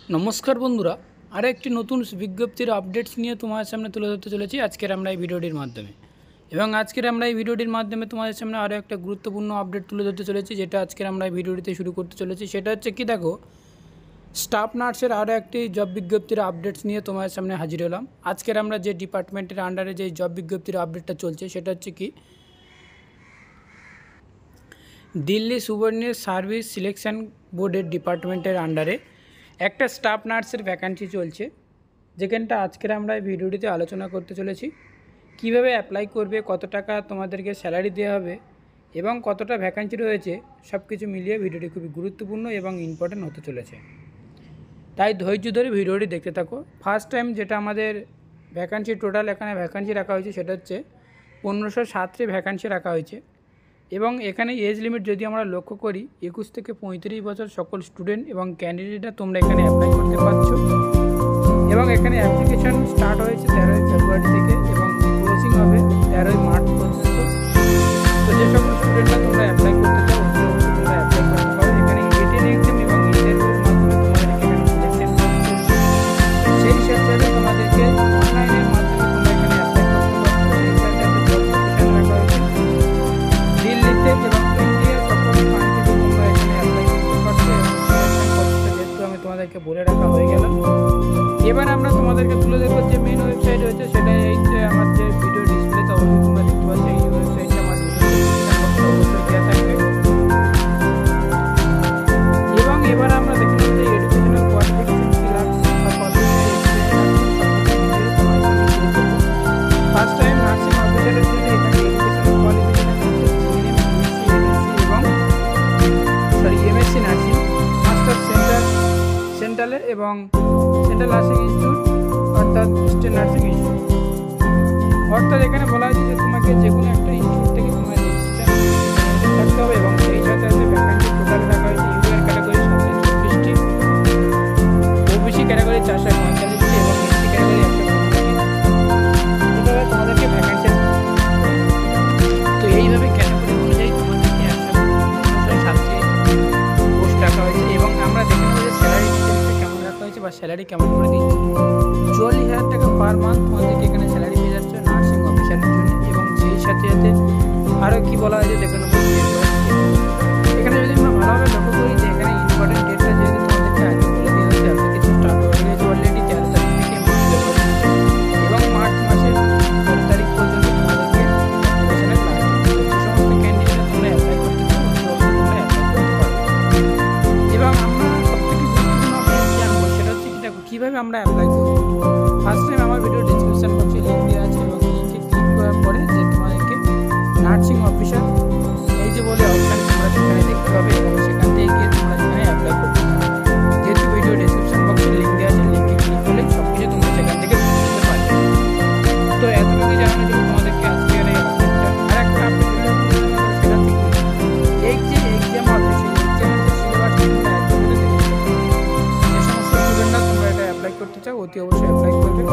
नमस्कार बंधुरा और एक नतून विज्ञप्तिर अपडेट्स नहीं तुम्हारे सामने तुले धरते चले आजकेर आमरा भिडियोटिर माध्यमे एवं आजकेर आमरा भिडियोटिर माध्यमे तुम्हारे सामने आरो एक गुरुत्वपूर्ण अपडेट तुले धरते चलेछि जेटा आजकेर आमरा भिडियोटिते शुरू करते चलेछि सेटा हच्छे कि देखो स्टाफ नार्सेर आरो एकटी जब विज्ञप्तिर अपडेट्स निये तुम्हारे सामने हाजिर हलाम। आजकेर आमरा जे डिपार्टमेंटेर आंडारे जे जब विज्ञप्तिर अपडेटटा चलछे सेटा हच्छे कि दिल्ली सुबर्णियर सार्विस सिलेक्शन बोर्डेर डिपार्टमेंटेर आंडारे एक स्टाफ नार्सर भैकेंसि चलছে যেখানটা আজকের আমরা এই ভিডিওটিতে আলোচনা করতে চলেছি কিভাবে অ্যাপ্লাই করবে, কত টাকা তোমাদেরকে স্যালারি দেওয়া হবে এবং কতটা ভ্যাকেন্সি রয়েছে সবকিছু মিলিয়ে ভিডিওটি খুবই গুরুত্বপূর্ণ এবং ইম্পর্টেন্ট হতে চলেছে। তাই ধৈর্য ধরে ভিডিওটি দেখতে থাকো। ফার্স্ট টাইম যেটা আমাদের ভ্যাকেন্সি টোটাল এখানে ভ্যাকেন্সি রাখা হয়েছে সেটা হচ্ছে 1507টি ভ্যাকেন্সি রাখা হয়েছে এবং এখানে এজ লিমিট যদি আমরা লক্ষ্য করি 21 থেকে 35 বছর সকল স্টুডেন্ট এবং ক্যান্ডিডেটরা তোমরা এখানে অ্যাপ্লাই করতে পারছো এবং এখানে অ্যাপ্লিকেশন স্টার্ট হয়েছে 13 ফেব্রুয়ারি থেকে এবং ক্লোজিং হবে 13 মার্চ পর্যন্ত। তো যে সকল স্টুডেন্টরা তোমরা অ্যাপ্লাই করতে চাও তোমরা অ্যাপ্লাই করতে পারো। এখানে রিটেন এক্সাম এবং ইন্টারভিউর মাধ্যমে তোমাদেরকে এখানে সিলেকশন করতে হবে। সেই সাথে তোমাদেরকে অনলাইনের মাধ্যমে তোমরা এখানে অ্যাপ্লাই করতে পারছো। সেই সাথে জব লোকেশন রাখা হয়েছে দিল্লিতে এবং ইন্ডিয়ার সকল কান্ট্রিতে তোমরা এখানে অ্যাপ্লাই করতে পারছো এবং সিলেকশন প্রসেসটা যেহেতু আমি তোমাদেরকে বলে রাখা হয়ে গেল। এবার আমরা তোমাদেরকে তুলে ধরবো যে মেইন ওয়েবসাইট রয়েছে সেটা এই যে আমার যে ভিডিও ডিসপ্লেতে অবশ্যই তোমরা দেখতে পাচ্ছ এই ওয়েবসাইটটা আমার অবশ্যই দেওয়া থাকবে। এবং এবার আমরা দেখে নেব যে এডুকেশনাল কোয়ালিফিকেশন কি লাগছে বা কত ফার্স্ট টাইম নার্সিং অফিসারের জন্য এখানে educational qualification MSc nursing master সেন্ট্রালের এবং সেন্ট্রাল নার্সিং ইনস্টিটিউট অর্থাৎ স্টেট নার্সিং ইনস্টিটিউট অর্থাৎ এখানে বলা হয়েছে যে তোমাকে যে কোনো একটা ইনস্টিটিউট থেকে তোমার রেজিস্ট্রেশন থাকতে হবে এবং সেই সাথে ভ্যাকেন্সি টোটাল রাখা হয়েছে ইউআর ক্যাটাগরি 724টি, ওবিসি ক্যাটাগরি 445টি এবং এসসি ক্যাটাগরি 115টি। এভাবে তোমাদেরকে ভ্যাকেন্সি তো এইভাবে ক্যাটাগরি অনুযায়ী তোমাদেরকে 107টি পোস্ট রাখা হয়েছে এবং আমরা দেখে নেব যে স্যালারি কেমন রাখা হয়েছে বা স্যালারি কেমন করে দিচ্ছে। 40,000 টাকা পার মান্থ তোমাদেরকে এখানে স্যালারি পেয়ে যাচ্ছে নার্সিং অফিসারের জন্য এবং সেই সাথে সাথে আরও কী বলা হয়েছে দেখে নেব। এখানে যদি আমরা ভালোভাবে লক্ষ্য করি যে এখানে ইম্পর্টেন্ট ডেটটা যেহেতু তোমাদেরকে আগে বলে দেওয়া হচ্ছে অ্যাপ্লিকেশন স্টার্ট হয়ে গেছে অলরেডি 13 তারিখ থেকে মার্চ এবং মার্চ মাসের 13 তারিখ পর্যন্ত তোমাদেরকে অ্যাপ্লিকেশনের লাস্ট ডেট। যে সমস্ত ক্যান্ডিডেট তোমরা অ্যাপ্লাই করতে চাও তোমরা অ্যাপ্লাই করতে পারো। এবং আমরা সবথেকে গুরুত্বপূর্ণ আপডেট জানবো সেটা হচ্ছে কি দেখো কীভাবে আমরা অ্যাপ্লাই করবো। ফার্স্ট টাইম আমার ভিডিও ডিসক্রিপশন বক্সে লিঙ্ক দেওয়া আছে এবং লিঙ্কে ক্লিক করার পরে যে তোমাদেরকে নার্সিং অফিসার এই যে বলে অপশান তোমরা সেখানে দেখতে পাবে এবং সেখান থেকে গিয়ে তোমরা সেখানে অ্যাপ্লাই করতে পারবে। যেহেতু ভিডিও ডিসক্রিপশন বক্সে লিঙ্ক দেওয়া আছে লিঙ্কে ক্লিক করলে সব কিছু তোমরা সেখান থেকে বুঝে যেতে পারবে। তো এতটুকু জানানোর জন্য তোমাদেরকে আজকের এই আপডেটটা আর একটা আপডেট সেটা হচ্ছে এই যে এক্সাম হবে সেই এক্সামের যে সিলেবাস তোমরা একসাথে দেখতে পাবে। যে সমস্ত স্টুডেন্টরা তোমরা এটা অ্যাপ্লাই করতে চাও অতি অবশ্যই অ্যাপ্লাই করবে।